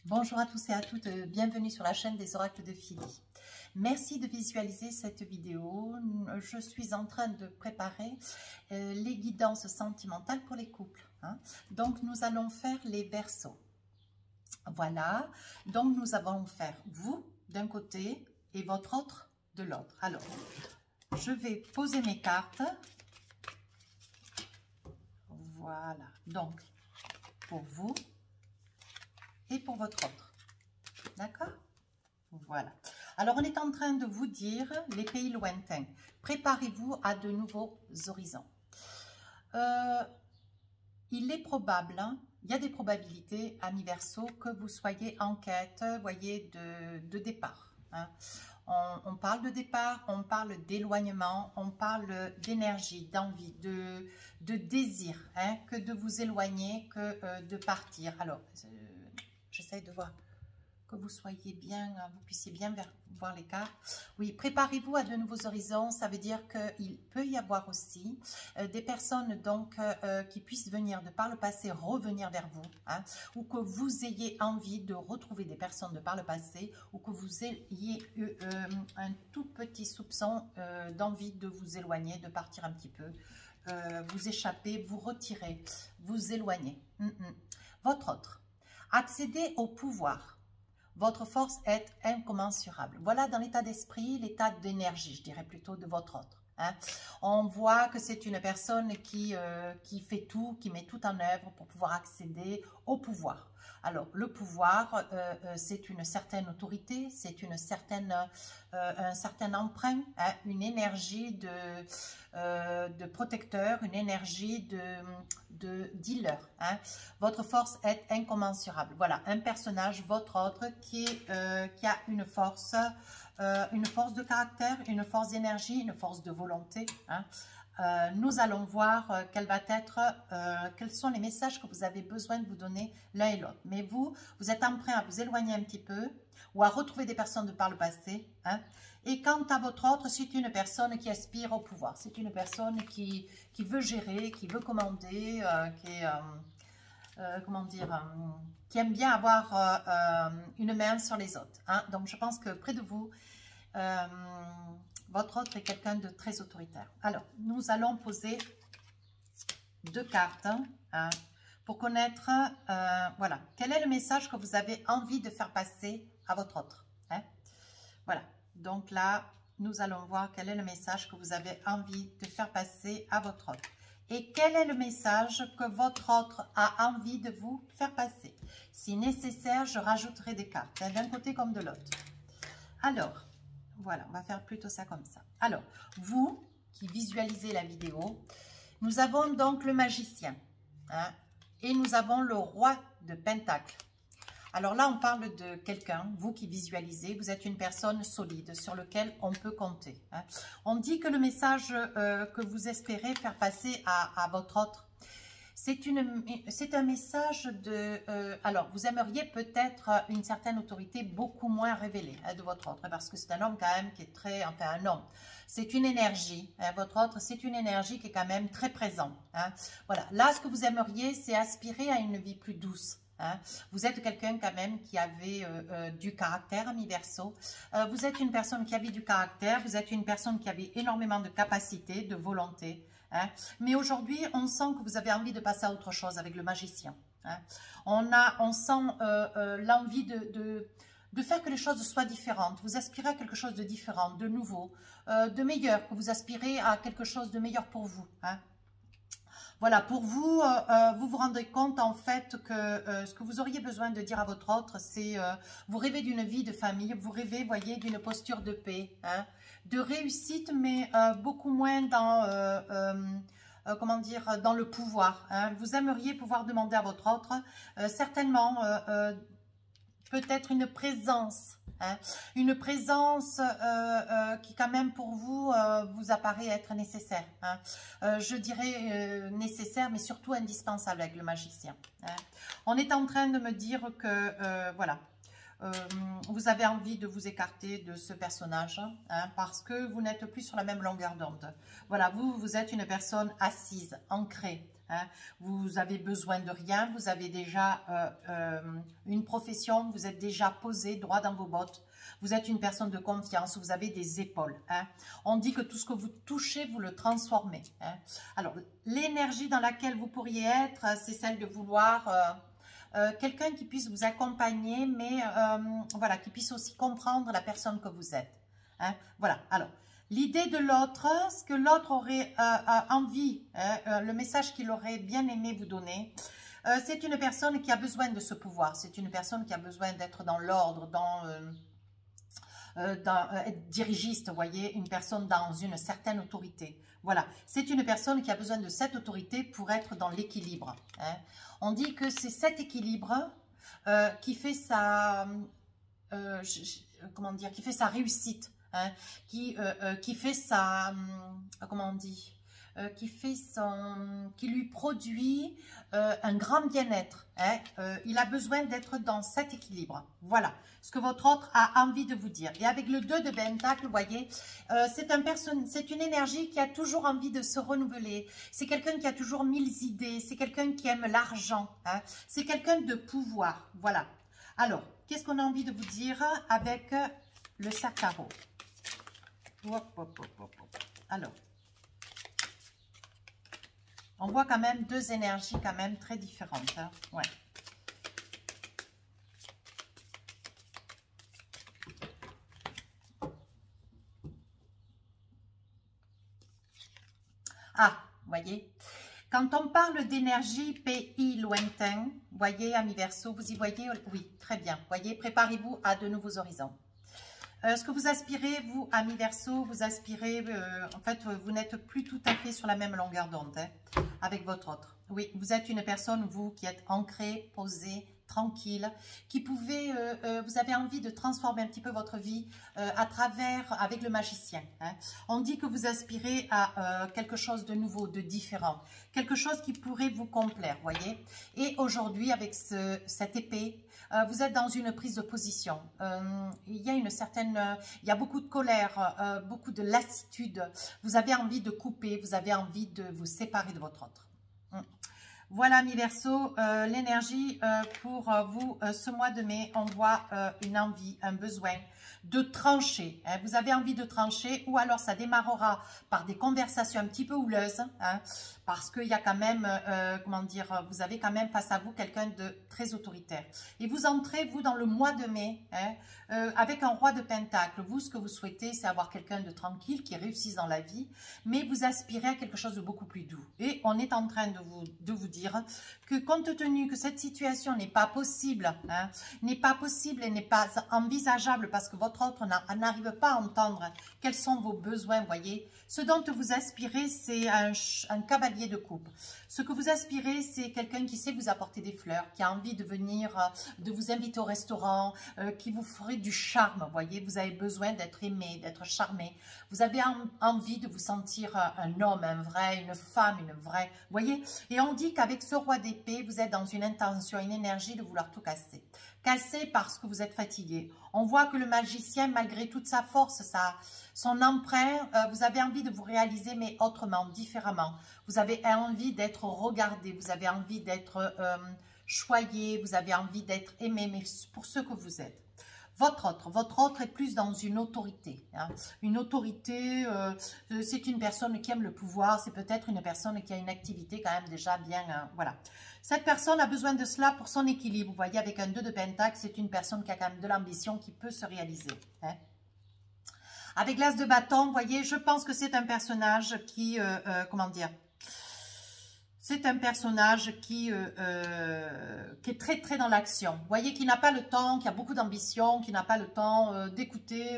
Bonjour à tous et à toutes, bienvenue sur la chaîne des oracles de Philly. Merci de visualiser cette vidéo. Je suis en train de préparer les guidances sentimentales pour les couples. Donc nous allons faire les Verseaux. Voilà, donc nous allons faire vous d'un côté et votre autre de l'autre. Alors, je vais poser mes cartes. Voilà, donc pour vous et pour votre autre. D'accord? Voilà. Alors, on est en train de vous dire les pays lointains. Préparez-vous à de nouveaux horizons. Il est probable, il y a des probabilités, amis Verseaux, que vous soyez en quête, voyez, de départ. On parle de départ, on parle d'éloignement, on parle d'énergie, d'envie, de désir, que de vous éloigner, que de partir. Alors, j'essaie de voir que vous soyez bien, vous puissiez bien voir les cartes. Oui, préparez-vous à de nouveaux horizons. Ça veut dire qu'il peut y avoir aussi des personnes donc qui puissent venir de par le passé revenir vers vous, ou que vous ayez envie de retrouver des personnes de par le passé, ou que vous ayez eu un tout petit soupçon d'envie de vous éloigner, de partir un petit peu, vous échapper, vous retirer, vous éloigner. Votre autre. Accéder au pouvoir. Votre force est incommensurable. Voilà dans l'état d'esprit, l'état d'énergie, je dirais plutôt, de votre autre. On voit que c'est une personne qui fait tout, qui met tout en œuvre pour pouvoir accéder au pouvoir. Alors, le pouvoir, c'est une certaine autorité, c'est un certain emprunt, une énergie de protecteur, une énergie de dealer. Votre force est incommensurable. Voilà, un personnage, votre autre, qui a une force de caractère, une force d'énergie, une force de volonté. Nous allons voir quels sont les messages que vous avez besoin de vous donner l'un et l'autre. Mais vous êtes emprunt à vous éloigner un petit peu ou à retrouver des personnes de par le passé. Et quant à votre autre, c'est une personne qui aspire au pouvoir. C'est une personne qui veut gérer, qui veut commander, qui aime bien avoir une main sur les autres. Donc, je pense que près de vous, votre autre est quelqu'un de très autoritaire. Alors, nous allons poser deux cartes pour connaître, voilà, quel est le message que vous avez envie de faire passer à votre autre. Voilà, donc là, nous allons voir quel est le message que vous avez envie de faire passer à votre autre. Et quel est le message que votre autre a envie de vous faire passer. Si nécessaire, je rajouterai des cartes, d'un côté comme de l'autre. Alors, voilà, on va faire plutôt ça comme ça. Alors, vous qui visualisez la vidéo, nous avons donc le magicien, et nous avons le roi de Pentacles. Alors là, on parle de quelqu'un, vous qui visualisez, vous êtes une personne solide sur laquelle on peut compter. On dit que le message que vous espérez faire passer à votre autre, c'est un message de... alors, vous aimeriez peut-être une certaine autorité beaucoup moins révélée de votre autre, parce que c'est un homme quand même qui est très... Enfin, un homme. C'est une énergie. Votre autre, c'est une énergie qui est quand même très présente. Voilà. Là, ce que vous aimeriez, c'est aspirer à une vie plus douce. Vous êtes quelqu'un quand même qui avait du caractère, amis Verseaux. Vous êtes une personne qui avait du caractère. Vous êtes une personne qui avait énormément de capacités, de volonté. Mais aujourd'hui, on sent que vous avez envie de passer à autre chose avec le magicien. On sent l'envie de faire que les choses soient différentes. Vous aspirez à quelque chose de différent, de nouveau, de meilleur, que vous aspirez à quelque chose de meilleur pour vous. Voilà, pour vous, vous vous rendez compte en fait que ce que vous auriez besoin de dire à votre autre, c'est vous rêvez d'une vie de famille, vous rêvez, voyez, d'une posture de paix, de réussite, mais beaucoup moins dans, comment dire, dans le pouvoir. Vous aimeriez pouvoir demander à votre autre, certainement, peut-être une présence qui quand même pour vous, vous apparaît être nécessaire. Je dirais nécessaire, mais surtout indispensable avec le magicien. On est en train de me dire que, voilà, vous avez envie de vous écarter de ce personnage, parce que vous n'êtes plus sur la même longueur d'onde. Voilà, vous êtes une personne assise, ancrée, hein. Vous avez besoin de rien, vous avez déjà une profession, vous êtes déjà posé droit dans vos bottes. Vous êtes une personne de confiance, vous avez des épaules. Hein. On dit que tout ce que vous touchez, vous le transformez. Hein. Alors, l'énergie dans laquelle vous pourriez être, c'est celle de vouloir quelqu'un qui puisse vous accompagner, mais voilà, qui puisse aussi comprendre la personne que vous êtes. Hein. Voilà, alors, l'idée de l'autre, ce que l'autre aurait envie, hein, le message qu'il aurait bien aimé vous donner, c'est une personne qui a besoin de ce pouvoir, c'est une personne qui a besoin d'être dans l'ordre, être dirigiste, vous voyez, une personne dans une certaine autorité. Voilà, c'est une personne qui a besoin de cette autorité pour être dans l'équilibre. Hein. On dit que c'est cet équilibre qui fait sa, comment dire, qui fait sa réussite, hein, qui fait sa, comment on dit, qui lui produit un grand bien-être. Hein. Il a besoin d'être dans cet équilibre. Voilà ce que votre autre a envie de vous dire. Et avec le 2 de Pentacle, vous voyez, c'est une énergie qui a toujours envie de se renouveler. C'est quelqu'un qui a toujours 1000 idées. C'est quelqu'un qui aime l'argent. Hein. C'est quelqu'un de pouvoir. Voilà. Alors, qu'est-ce qu'on a envie de vous dire avec le Sakaro? Alors, on voit quand même deux énergies quand même très différentes. Hein. Ouais. Ah, voyez, quand on parle d'énergie pays lointain, voyez, amis Verseau, vous y voyez? Oui, très bien. Voyez, préparez-vous à de nouveaux horizons. Ce que vous aspirez, vous, amis Verseau, vous aspirez, en fait, vous n'êtes plus tout à fait sur la même longueur d'onde hein, avec votre autre. Oui, vous êtes une personne, vous, qui êtes ancrée, posée, tranquille, qui pouvez, vous avez envie de transformer un petit peu votre vie avec le magicien. Hein. On dit que vous aspirez à quelque chose de nouveau, de différent, quelque chose qui pourrait vous complaire, voyez. Et aujourd'hui, avec cette épée, vous êtes dans une prise de position. Il y a il y a beaucoup de colère, beaucoup de lassitude. Vous avez envie de couper, vous avez envie de vous séparer de votre autre. Voilà, mi Verseau, l'énergie pour vous ce mois de mai, on voit une envie, un besoin de trancher. Hein. Vous avez envie de trancher ou alors ça démarrera par des conversations un petit peu houleuses, hein, parce qu'il y a quand même, comment dire, vous avez quand même face à vous quelqu'un de très autoritaire. Et vous entrez, vous, dans le mois de mai, hein, avec un roi de pentacle. Vous, ce que vous souhaitez, c'est avoir quelqu'un de tranquille, qui réussisse dans la vie, mais vous aspirez à quelque chose de beaucoup plus doux. Et on est en train de vous dire que compte tenu que cette situation n'est pas possible, hein, n'est pas possible et n'est pas envisageable parce que votre autre n'arrive pas à entendre quels sont vos besoins, voyez. Ce dont vous aspirez, c'est un cavalier de coupe. Ce que vous aspirez, c'est quelqu'un qui sait vous apporter des fleurs, qui a envie de venir, de vous inviter au restaurant, qui vous ferait du charme, voyez. Vous avez besoin d'être aimé, d'être charmé. Vous avez envie de vous sentir un homme, un vrai, une femme, une vraie, voyez. Et on dit qu'avec ce roi d'épée, vous êtes dans une intention, une énergie de vouloir tout casser. Casser parce que vous êtes fatigué. On voit que le magicien, malgré toute sa force, son emprunt, vous avez envie de vous réaliser, mais autrement, différemment. Vous avez envie d'être regardé, vous avez envie d'être choyé, vous avez envie d'être aimé, mais pour ce que vous êtes. Votre autre est plus dans une autorité. Hein. Une autorité, c'est une personne qui aime le pouvoir, c'est peut-être une personne qui a une activité quand même déjà bien, voilà. Cette personne a besoin de cela pour son équilibre. Vous voyez, avec un 2 de pentacle, c'est une personne qui a quand même de l'ambition, qui peut se réaliser. Hein. Avec l'as de bâton, vous voyez, je pense que c'est un personnage qui, comment dire, c'est un personnage qui est très très dans l'action. Vous voyez, qui n'a pas le temps, qui a beaucoup d'ambition, qui n'a pas le temps d'écouter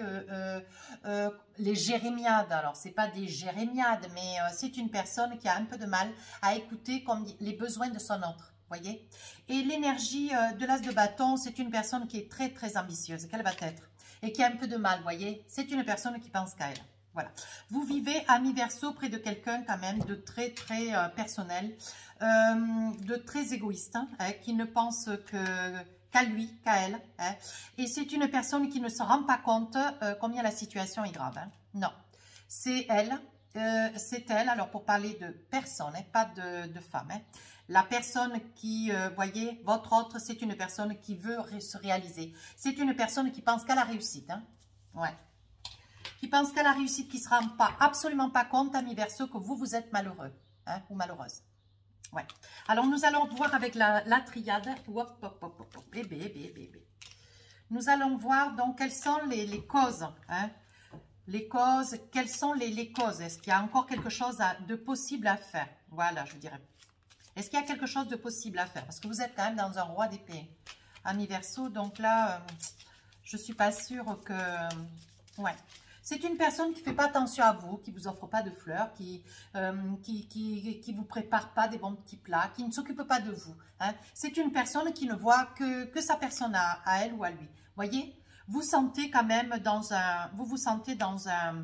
les jérémiades. Alors, ce n'est pas des jérémiades, mais c'est une personne qui a un peu de mal à écouter comme les besoins de son autre. Voyez. Et l'énergie de l'as de bâton, c'est une personne qui est très très ambitieuse. Quelle va être? Et qui a un peu de mal, voyez. C'est une personne qui pense qu'à elle. Voilà. Vous vivez, ami Verseau, près de quelqu'un quand même de très très personnel, de très égoïste, hein, qui ne pense qu'à lui, qu'à elle. Hein. Et c'est une personne qui ne se rend pas compte combien la situation est grave. Hein. Non, c'est elle c'est elle, alors pour parler de personne, hein, pas de femme. Hein. La personne qui, voyez, votre autre, c'est une personne qui veut se réaliser. C'est une personne qui pense qu'à la réussite. Hein. Ouais. Qui pense qu'à la réussite, qui ne se rend pas, absolument pas compte, amis Verseau, que vous êtes malheureux hein, ou malheureuse. Ouais. Alors, nous allons voir avec la triade. Hop, hop, hop, hop, hop. Bébé. Nous allons voir donc quelles sont les causes. Hein. Les causes, quelles sont les causes? Est-ce qu'il y a encore quelque chose de possible à faire? Voilà, je dirais. Est-ce qu'il y a quelque chose de possible à faire? Parce que vous êtes quand même dans un roi d'épée, amis Verseau. Donc là, je ne suis pas sûre que... Ouais. C'est une personne qui ne fait pas attention à vous, qui ne vous offre pas de fleurs, qui vous prépare pas des bons petits plats, qui ne s'occupe pas de vous. Hein. C'est une personne qui ne voit que sa personne à elle ou à lui. Voyez? Vous sentez quand même vous vous sentez dans un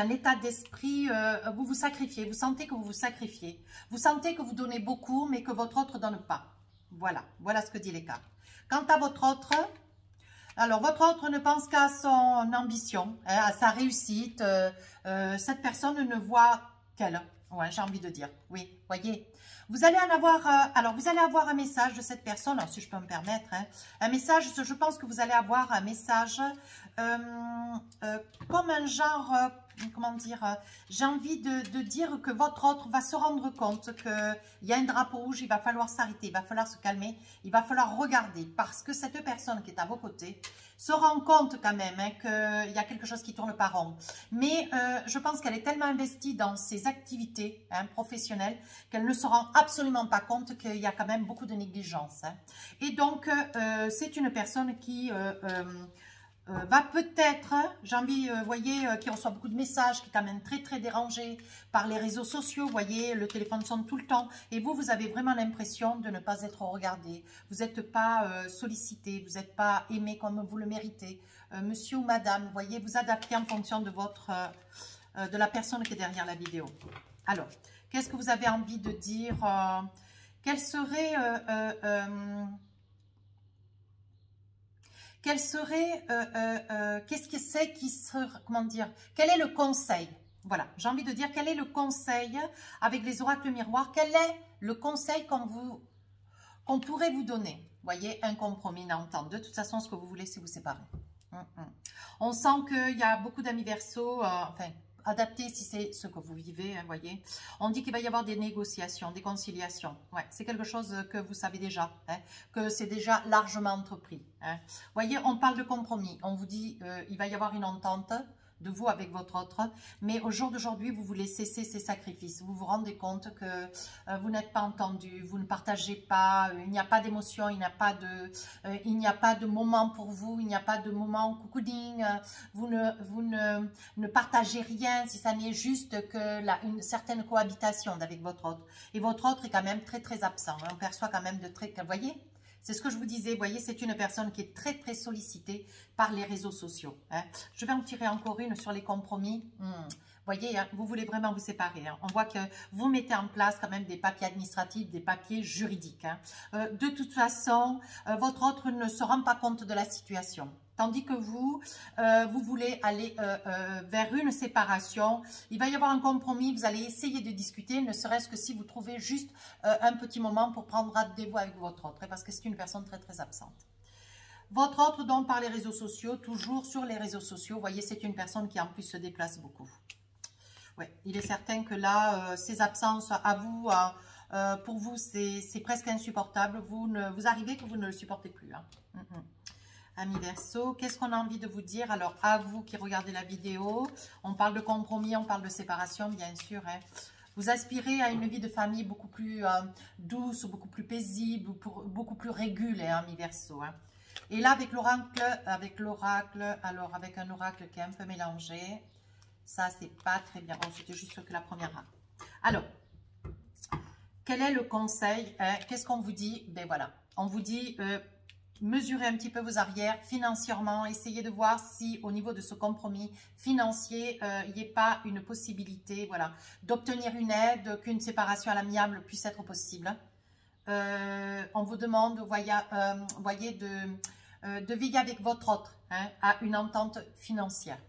état d'esprit, vous vous sacrifiez, vous sentez que vous vous sacrifiez, vous sentez que vous donnez beaucoup, mais que votre autre ne donne pas. Voilà, voilà ce que dit les cartes. Quant à votre autre, alors votre autre ne pense qu'à son ambition, hein, à sa réussite, cette personne ne voit qu'elle, ouais, j'ai envie de dire, oui, voyez. Vous allez en avoir, alors vous allez avoir un message de cette personne, alors, si je peux me permettre, hein, un message, je pense que vous allez avoir un message comme un genre, comment dire, j'ai envie de dire que votre autre va se rendre compte qu'il y a un drapeau rouge, il va falloir s'arrêter, il va falloir se calmer, il va falloir regarder, parce que cette personne qui est à vos côtés se rend compte quand même hein, qu'il y a quelque chose qui tourne pas rond. Mais je pense qu'elle est tellement investie dans ses activités hein, professionnelles qu'elle ne se rend absolument pas compte qu'il y a quand même beaucoup de négligence. Hein. Et donc, c'est une personne qui va peut-être, j'ai envie, voyez, qui reçoit beaucoup de messages, qui est quand même très dérangé par les réseaux sociaux, voyez, le téléphone sonne tout le temps, et vous avez vraiment l'impression de ne pas être regardé, vous n'êtes pas sollicité, vous n'êtes pas aimé comme vous le méritez, monsieur ou madame, voyez, vous adaptez en fonction de de la personne qui est derrière la vidéo. Alors, qu'est-ce que vous avez envie de dire? Quel serait... Quel serait, qu'est-ce que c'est qui serait, comment dire, quel est le conseil? Voilà, j'ai envie de dire, quel est le conseil avec les oracles miroirs? Quel est le conseil qu'on pourrait vous donner? Voyez, un compromis, une entente. De toute façon, ce que vous voulez, c'est vous séparer. On sent qu'il y a beaucoup d'amis Verseau, enfin, adapté si c'est ce que vous vivez, hein, voyez. On dit qu'il va y avoir des négociations, des conciliations. Ouais, c'est quelque chose que vous savez déjà, hein, que c'est déjà largement entrepris. Hein. Voyez, on parle de compromis. On vous dit il va y avoir une entente de vous avec votre autre, mais au jour d'aujourd'hui, vous voulez cesser ces sacrifices. Vous vous rendez compte que vous n'êtes pas entendu, vous ne partagez pas, il n'y a pas d'émotion, il n'y a pas de moment pour vous, il n'y a pas de moment coucouding, vous ne partagez rien si ça n'est juste que une certaine cohabitation avec votre autre. Et votre autre est quand même très absent. On perçoit quand même vous voyez? C'est ce que je vous disais, vous voyez, c'est une personne qui est très sollicitée par les réseaux sociaux. Hein. Je vais en tirer encore une sur les compromis. Voyez, hein, vous voulez vraiment vous séparer. Hein. On voit que vous mettez en place quand même des papiers administratifs, des papiers juridiques. Hein. De toute façon, votre autre ne se rend pas compte de la situation. Tandis que vous voulez aller vers une séparation. Il va y avoir un compromis, vous allez essayer de discuter, ne serait-ce que si vous trouvez juste un petit moment pour prendre rendez-vous avec votre autre, parce que c'est une personne très absente. Votre autre, donc, par les réseaux sociaux, toujours sur les réseaux sociaux, vous voyez, c'est une personne qui en plus se déplace beaucoup. Ouais, il est certain que là, ces absences à vous, pour vous, c'est presque insupportable. Vous arrivez que vous ne le supportez plus. Hein. Amis Verseau, qu'est-ce qu'on a envie de vous dire? Alors, à vous qui regardez la vidéo, on parle de compromis, on parle de séparation, bien sûr. Hein. Vous aspirez à une vie de famille beaucoup plus douce, beaucoup plus paisible, beaucoup plus régulée, hein, amis Verseau. Hein. Et là, avec l'oracle, alors avec un oracle qui est un peu mélangé, ça, c'est pas très bien. Bon, c'était juste que la première. Alors, quel est le conseil? Hein? Qu'est-ce qu'on vous dit? Ben voilà, on vous dit... mesurez un petit peu vos arrières financièrement, essayez de voir si au niveau de ce compromis financier, il n'y ait pas une possibilité voilà, d'obtenir une aide, qu'une séparation à l'amiable puisse être possible. On vous demande, voyez, de veiller avec votre autre hein, à une entente financière.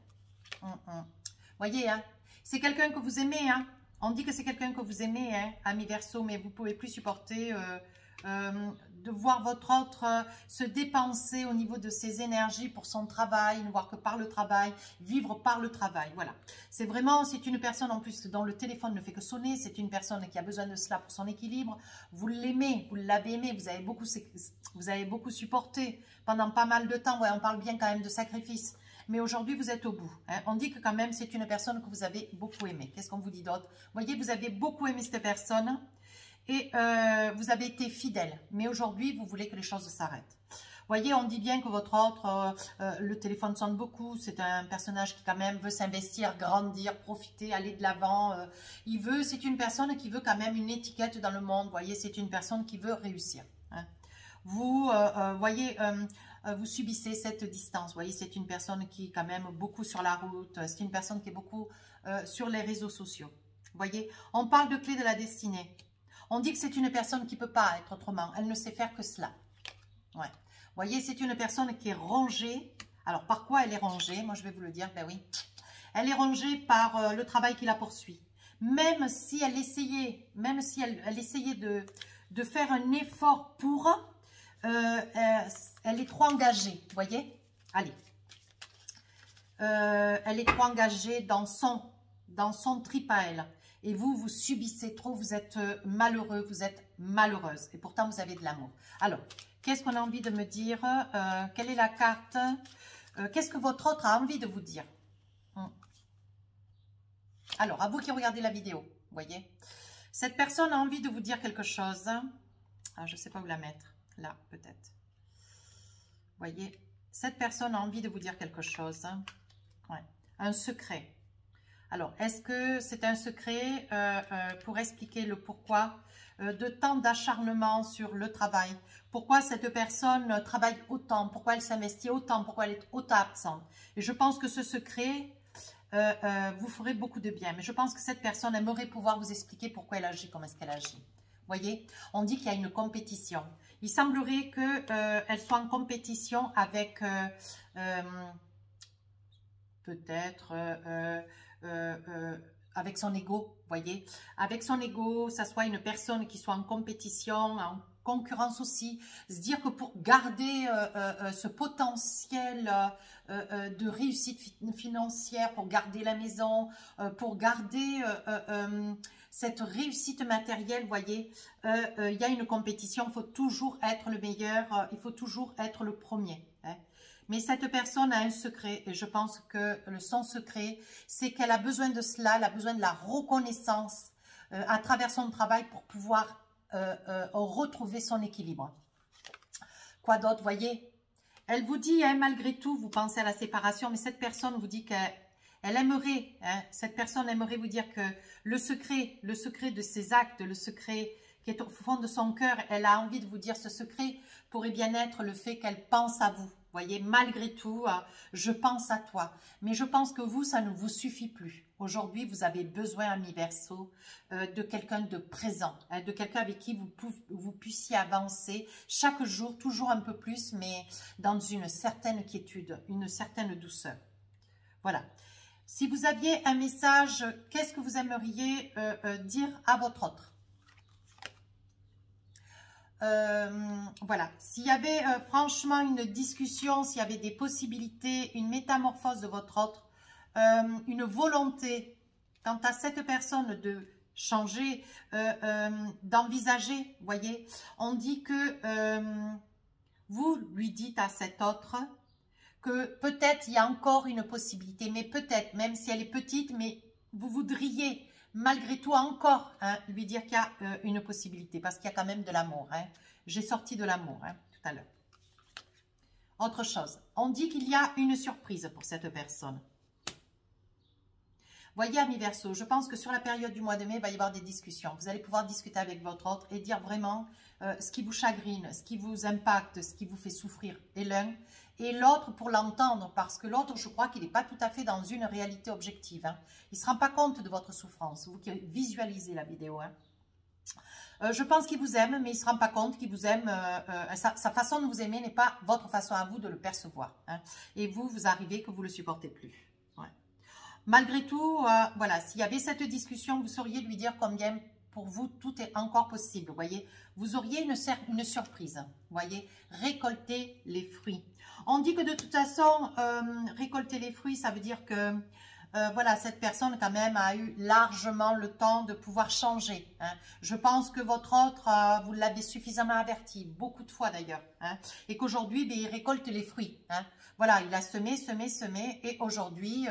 Vous Voyez, hein, c'est quelqu'un que vous aimez, hein. On dit que c'est quelqu'un que vous aimez, hein, ami Verseau, mais vous ne pouvez plus supporter de voir votre autre se dépenser au niveau de ses énergies pour son travail, ne voir que par le travail, vivre par le travail. Voilà. C'est vraiment, c'est une personne en plus dont le téléphone ne fait que sonner, c'est une personne qui a besoin de cela pour son équilibre. Vous l'aimez, vous l'avez aimé, vous avez beaucoup supporté pendant pas mal de temps. Ouais, on parle bien quand même de sacrifice. Mais aujourd'hui, vous êtes au bout. Hein. On dit que quand même, c'est une personne que vous avez beaucoup aimée. Qu'est-ce qu'on vous dit d'autre? Vous voyez, vous avez beaucoup aimé cette personne et vous avez été fidèle. Mais aujourd'hui, vous voulez que les choses s'arrêtent. Vous voyez, on dit bien que votre autre, le téléphone sonne beaucoup. C'est un personnage qui quand même veut s'investir, grandir, profiter, aller de l'avant. C'est une personne qui veut quand même une étiquette dans le monde. Vous voyez, c'est une personne qui veut réussir. Hein. Vous voyez... vous subissez cette distance. Vous voyez, c'est une personne qui est quand même beaucoup sur la route. C'est une personne qui est beaucoup sur les réseaux sociaux. Vous voyez, on parle de clé de la destinée. On dit que c'est une personne qui ne peut pas être autrement. Elle ne sait faire que cela. Ouais. Vous voyez, c'est une personne qui est rongée. Alors, par quoi elle est rongée? Moi, je vais vous le dire. Ben oui. Elle est rongée par le travail qui la poursuit. Même si elle essayait, de faire un effort pour... elle est trop engagée, vous voyez? Allez. Elle est trop engagée dans son trip à elle. Et vous, vous subissez trop, vous êtes malheureux, vous êtes malheureuse. Et pourtant, vous avez de l'amour. Alors, qu'est-ce qu'on a envie de me dire? Quelle est la carte? Qu'est-ce que votre autre a envie de vous dire? Alors, à vous qui regardez la vidéo, vous voyez? Cette personne a envie de vous dire quelque chose. Ah, je ne sais pas où la mettre. Là, peut-être. Vous voyez, cette personne a envie de vous dire quelque chose. Ouais. Un secret. Alors, est-ce que c'est un secret pour expliquer le pourquoi de tant d'acharnement sur le travail? Pourquoi cette personne travaille autant? Pourquoi elle s'investit autant? Pourquoi elle est autant absente? Et je pense que ce secret vous ferait beaucoup de bien. Mais je pense que cette personne aimerait pouvoir vous expliquer pourquoi elle agit, comment est-ce qu'elle agit. Vous voyez, on dit qu'il y a une compétition. Il semblerait qu'elle soit en compétition avec peut-être avec son ego, vous voyez. Avec son ego, ça soit une personne qui soit en compétition, en concurrence aussi. Se dire que pour garder ce potentiel de réussite financière, pour garder la maison, pour garder... cette réussite matérielle, vous voyez, il y a une compétition, il faut toujours être le meilleur, il faut toujours être le premier. Hein. Mais cette personne a un secret et je pense que son secret, c'est qu'elle a besoin de cela, elle a besoin de la reconnaissance à travers son travail pour pouvoir retrouver son équilibre. Quoi d'autre, vous voyez? Elle vous dit, hein, malgré tout, vous pensez à la séparation, mais cette personne vous dit qu'elle... Elle aimerait, hein, cette personne aimerait vous dire que le secret de ses actes, le secret qui est au fond de son cœur, elle a envie de vous dire ce secret pourrait bien être le fait qu'elle pense à vous. Vous voyez, malgré tout, je pense à toi. Mais je pense que vous, ça ne vous suffit plus. Aujourd'hui, vous avez besoin, ami Verseau, de quelqu'un de présent, hein, de quelqu'un avec qui vous puissiez avancer chaque jour, toujours un peu plus, mais dans une certaine quiétude, une certaine douceur. Voilà. Si vous aviez un message, qu'est-ce que vous aimeriez dire à votre autre? Voilà. S'il y avait franchement une discussion, s'il y avait des possibilités, une métamorphose de votre autre, une volonté quant à cette personne de changer, d'envisager, vous voyez, on dit que vous lui dites à cet autre que peut-être il y a encore une possibilité, mais peut-être, même si elle est petite, mais vous voudriez malgré tout encore lui dire qu'il y a une possibilité, parce qu'il y a quand même de l'amour. Hein. J'ai sorti de l'amour tout à l'heure. Autre chose, on dit qu'il y a une surprise pour cette personne. Voyez, ami Verseau, je pense que sur la période du mois de mai, il va y avoir des discussions. Vous allez pouvoir discuter avec votre autre et dire vraiment ce qui vous chagrine, ce qui vous impacte, ce qui vous fait souffrir, et l'un. Et l'autre pour l'entendre, parce que l'autre, je crois qu'il n'est pas tout à fait dans une réalité objective. Hein. Il ne se rend pas compte de votre souffrance, vous qui visualisez la vidéo. Hein. Je pense qu'il vous aime, mais il ne se rend pas compte qu'il vous aime. Sa façon de vous aimer n'est pas votre façon à vous de le percevoir. Hein. Et vous, vous arrivez que vous ne le supportez plus. Ouais. malgré tout, voilà, s'il y avait cette discussion, vous sauriez lui dire combien pour vous tout est encore possible, vous voyez. Vous auriez une surprise, vous voyez. Récolter les fruits. On dit que de toute façon, récolter les fruits, ça veut dire que voilà, cette personne quand même a eu largement le temps de pouvoir changer. Hein. Je pense que votre autre, vous l'avez suffisamment averti, beaucoup de fois d'ailleurs. Hein, et qu'aujourd'hui, il récolte les fruits. Hein. Voilà, il a semé, et aujourd'hui,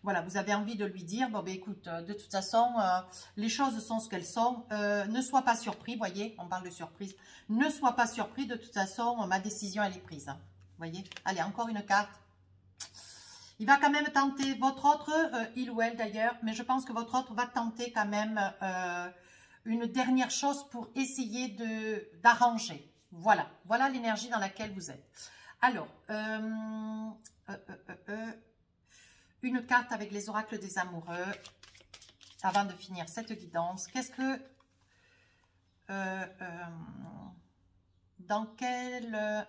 voilà, vous avez envie de lui dire, bon, ben, écoute, de toute façon, les choses sont ce qu'elles sont. Ne sois pas surpris, voyez, on parle de surprise. Ne sois pas surpris, de toute façon, ma décision, elle est prise. Hein. Vous voyez, allez, encore une carte. Il va quand même tenter, votre autre, il ou elle d'ailleurs, mais je pense que votre autre va tenter quand même une dernière chose pour essayer d'arranger. Voilà, voilà l'énergie dans laquelle vous êtes. Alors, une carte avec les oracles des amoureux, avant de finir cette guidance. Qu'est-ce que... dans quel...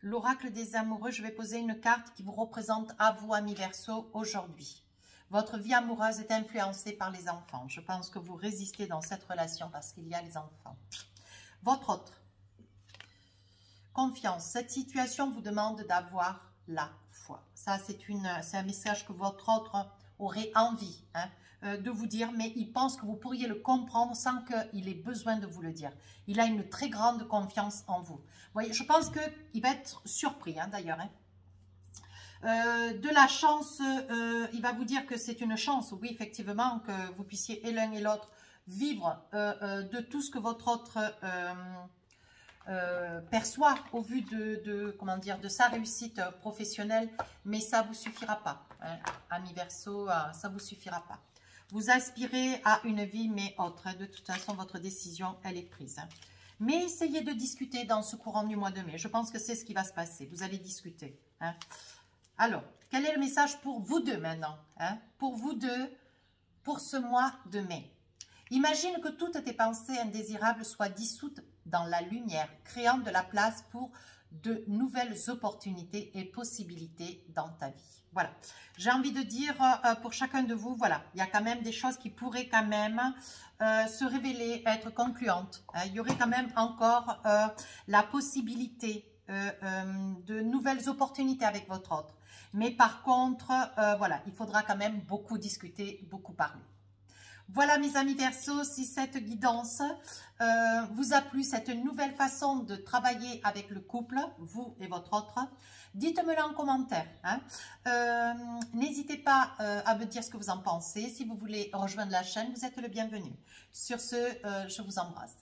l'oracle des amoureux, je vais poser une carte qui vous représente à vous, amis Verseau, aujourd'hui. Votre vie amoureuse est influencée par les enfants. Je pense que vous résistez dans cette relation parce qu'il y a les enfants. Votre autre, confiance. Cette situation vous demande d'avoir la foi. Ça, c'est un message que votre autre aurait envie de vous dire, mais il pense que vous pourriez le comprendre sans qu'il ait besoin de vous le dire. Il a une très grande confiance en vous. Vous voyez, je pense qu'il va être surpris d'ailleurs. De la chance, il va vous dire que c'est une chance, oui, effectivement, que vous puissiez et l'un et l'autre vivre de tout ce que votre autre perçoit au vu comment dire, de sa réussite professionnelle, mais ça ne vous suffira pas, amis Verseau, ça ne vous suffira pas. Vous aspirez à une vie, mais autre. De toute façon, votre décision, elle est prise. Mais essayez de discuter dans ce courant du mois de mai. Je pense que c'est ce qui va se passer. Vous allez discuter. Alors, quel est le message pour vous deux maintenant? Pour vous deux, pour ce mois de mai. Imagine que toutes tes pensées indésirables soient dissoutes dans la lumière, créant de la place pour de nouvelles opportunités et possibilités dans ta vie. Voilà, j'ai envie de dire pour chacun de vous, voilà, il y a quand même des choses qui pourraient quand même se révéler, être concluantes. Il y aurait quand même encore la possibilité de nouvelles opportunités avec votre autre. Mais par contre, voilà, il faudra quand même beaucoup discuter, beaucoup parler. Voilà mes amis Verseau, si cette guidance vous a plu, cette nouvelle façon de travailler avec le couple, vous et votre autre, dites-me-le en commentaire. N'hésitez pas à me dire ce que vous en pensez. Si vous voulez rejoindre la chaîne, vous êtes le bienvenu. Sur ce, je vous embrasse.